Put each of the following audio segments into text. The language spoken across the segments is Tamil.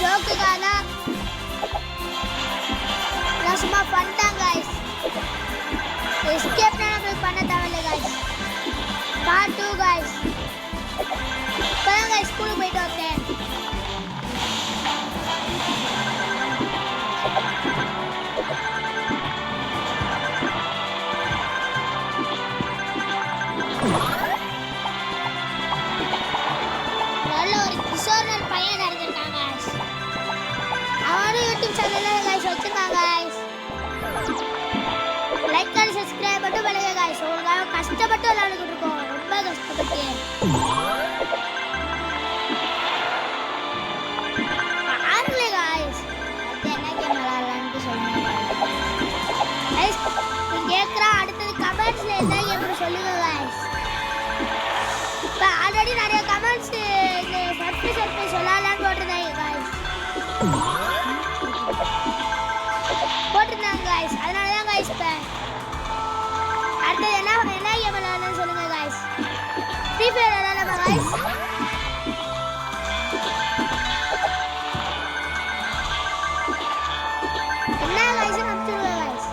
ஜோக்குக்காக தான் நான் சும்மா பண்ணிட்டேன் கைஸ். எஸ்கேப் நம்மளுக்கு பண்ண தேவையில்லை கைஸ். Part 2 guys. இப்போதான் கைஸ் ஸ்கூலுக்கு போயிட்டு வந்தேன். நல்ல ஒரு கிஷோர்னல் பையன் நடந்திருக்காங்க கைஸ். அவனும் யூடியூப் சேனலில் கைஸ் வச்சிருக்காங்க கைஸ். லைக் அண்ட் சப்ஸ்கிரைப் மட்டும் பண்ணுங்க கைஸ். உங்களுக்காக கஷ்டப்பட்டு விளையாண்டுக்கிட்டு இருக்கோம், ரொம்ப கஷ்டப்பட்டு. பாருங்களே கைஸ், அடுத்து என்ன கேம் விளையாடலான்னு சொல்லுங்க கைஸ். நீங்க கேட்குறா அடுத்தது கமெண்ட்ஸ்ல என்ன கேம் சொல்லுங்க கைஸ். இப்போ ஆல்ரெடி நிறைய கமெண்ட்ஸ் இந்த சர்ப்ரைஸ் சொல்லலான்னு போட்டிருந்தாங்க கைஸ், போட்டிருந்தாங்க கைஸ். அதனால தான் கைஸ் இப்போ அடுத்தது என்ன கேம் விளையாடலாம்னு சொல்லுங்க கைஸ். ஃப்ரீ ஃபயர் விளையாடலாமா கைஸ்? என்ன கைஸ் அனுப்பிச்சுடுங்க கைஸ்.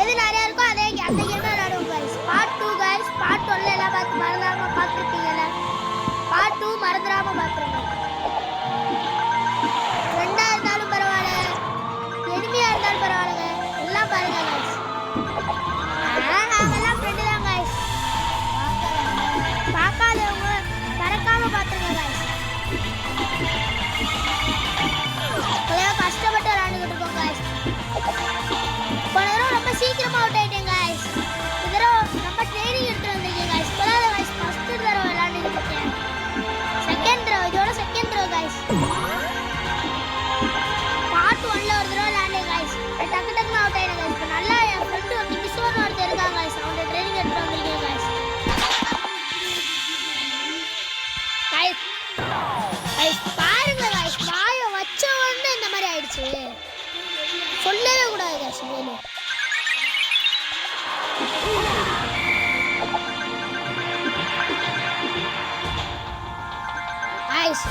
எது நிறையா இருக்கோ அந்த கேம் விளையாடுவோம் கைஸ். Part 2 guys. பார்ட் 1 எல்லாம் மறந்துடாம பார்த்துருப்பீங்கல்ல. பார்ட் 2 மறந்துடாம பார்த்துருங்க. ஃப்ரெண்டா இருந்தாலும் பரவாயில்ல, எனிமியா இருந்தாலும் பரவாயில்லைங்க, எல்லாம் பாருங்க கைஸ். நாங்கெல்லாம் ஃப்ரெண்டு தான் கைஸ். பார்க்காதவங்க மறக்காம பார்த்துருங்க கைஸ். கஷ்டப்பட்டு விளையாண்டுக்கிட்டு இருக்கோம் கைஸ். போன தடவை ரொம்ப சீக்கிரமா அவுட் ஆயிட்டேன் கைஸ். இந்த தடவை ரொம்ப ட்ரைனிங் எடுத்துட்டு வந்திருக்கேன் கைஸ். இப்போதான் கைஸ் ஃபர்ஸ்ட் தடவை விளையாண்டுக்கிட்டு இருக்கேன். செகண்ட் தடவை, இதோட செகண்ட் தடவை கைஸ். பார்ட் 1ல ஒரு தடவை விளையாண்டேன் கைஸ். டக்கு டக்குன்னு அவுட் ஆயிட்டேன் கைஸ். இப்போ நல்லா என் ஃப்ரெண்டு வந்து கிஷோர்னு ஒருத்தர் இருக்காங்க கைஸ், அவனோட ட்ரைனிங் எடுத்துட்டு வந்திருக்கேன் கைஸ். கைஸ் கைஸ் பாருங்க கைஸ், வாயை வச்ச உடனே இந்த மாதிரி ஆயிடுச்சு. சொல்லவே கூடாது கைஸ். மேலும் கைஸ்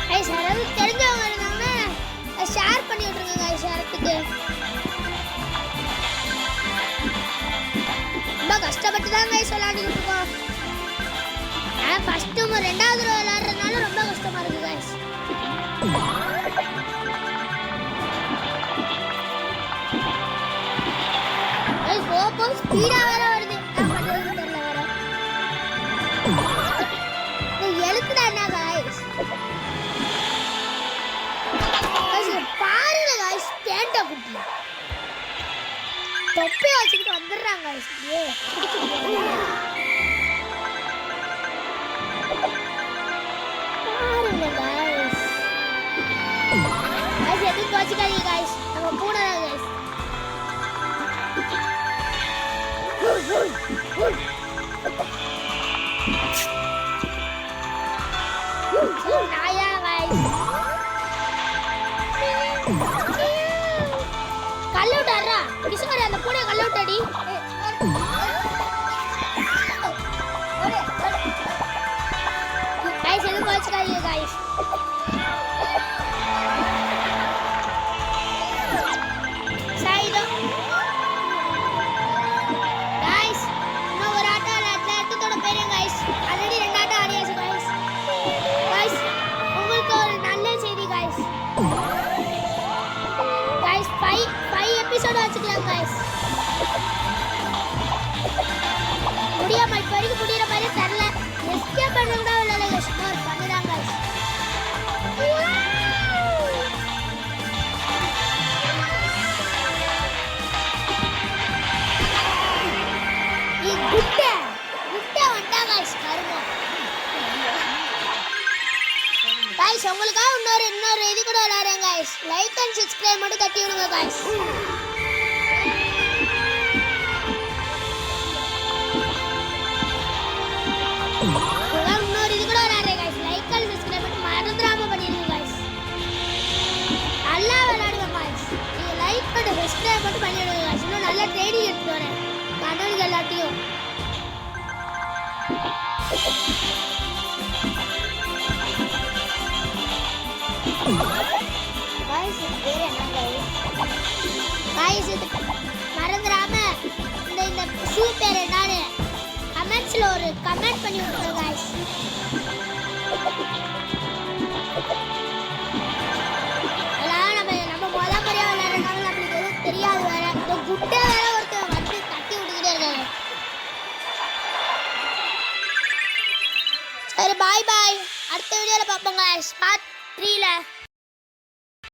கைஸ் யாராவது தெரிஞ்சவங்க இருந்தாங்கன்னா ஷேர் பண்ணி விட்ருங்க கைஸ். யாரத்துக்கு ரொம்ப கஷ்டப்பட்டு தான் கைஸ் விளையாடிக்கிட்டு இருக்கோம். ஃபர்ஸ்ட் ரெண்டாவது தடவை விளையாடுறதுனால ரொம்ப கஷ்டமா இருக்கு கைஸ். கைஸ் போப்போ ஸ்பீடா வேற வருது. என்ன பண்றதுன்னு தெரியல வேற. இந்த எழுத்துடா என்ன கைஸ்? கைஸ் பாருங்க கைஸ், பேண்ட குட்டி தொப்பி வச்சுக்கிட்டு வந்துடுறாங்க கைஸ். பாருங்க கைஸ். கைஸ் எதுவும் வச்சுக்காதீங்க கைஸ், நம்ம பூனை தான் கைஸ். நாயா கைஸ். கல்லவுட்டாரா கிஷோர், அந்த பூனை கல்லவுட்டாடி. கைஸ் எதுவும் வச்சுக்காதீங்க கைஸ். சாயிடும் கைஸ். இன்னும் ஒரு ஆட்டம் விளையாட்டுல எடுத்துத்தோட போயிடும் கைஸ். ஆல்ரெடி 2 ஆட்டம் ஆடியாச்சு கைஸ். கைஸ் உங்களுக்கு ஒரு நல்ல செய்தி கைஸ். கைஸ் 5 எபிசோடு வச்சுக்கலாம் கைஸ். முடியாம இப்போ வரைக்கும் முடிகிற மாதிரி தரல. எஸ்கேப் பண்ண கூட இல்லை கைஸ். ஒரு பண்ணுறாங்க கைஸ். गाइस உங்களுக்காக இன்னொரு இது கூட விளையாடுறேன் गाइस. லைக் அண்ட் சப்ஸ்கிரைப் மட்டும் தட்டி விடுங்க गाइस. இன்னொரு இது கூட விளையாடுறேன் गाइस. லைக் அண்ட் சப்ஸ்கிரைப் மட்டும் மறந்துடாம பண்ணிடுங்க गाइस. நல்லா விளையாடுங்க गाइस. நீங்க லைக் அண்ட் சப்ஸ்கிரைப் மட்டும் பண்ணிடுங்க गाइस. இன்னும் நல்ல ட்ரைனிங் எடுத்து வரேன் கடவுள் எல்லாத்தையும். காய்ஸ் இது பேர் என்ன காய்ஸ் இது மறந்துடாம இந்த ஷூ பேர் என்னன்னு கமெண்ட்ஸ்ல ஒரு கமெண்ட் பண்ணி விட்டுருங்க காய்ஸ். அதெல்லாம் நம்ம முத முறையா விளையாடுறதுனால நம்மளுக்கு எதுவும் தெரியாது. வேற இந்த குட்டை வேற ஒருத்தர் வந்து தட்டி விட்டுக்கிட்டே இருக்காங்க. சரி பாய் பாய், அடுத்த வீடியோல பார்ப்போங்க. பார்ட் 3ல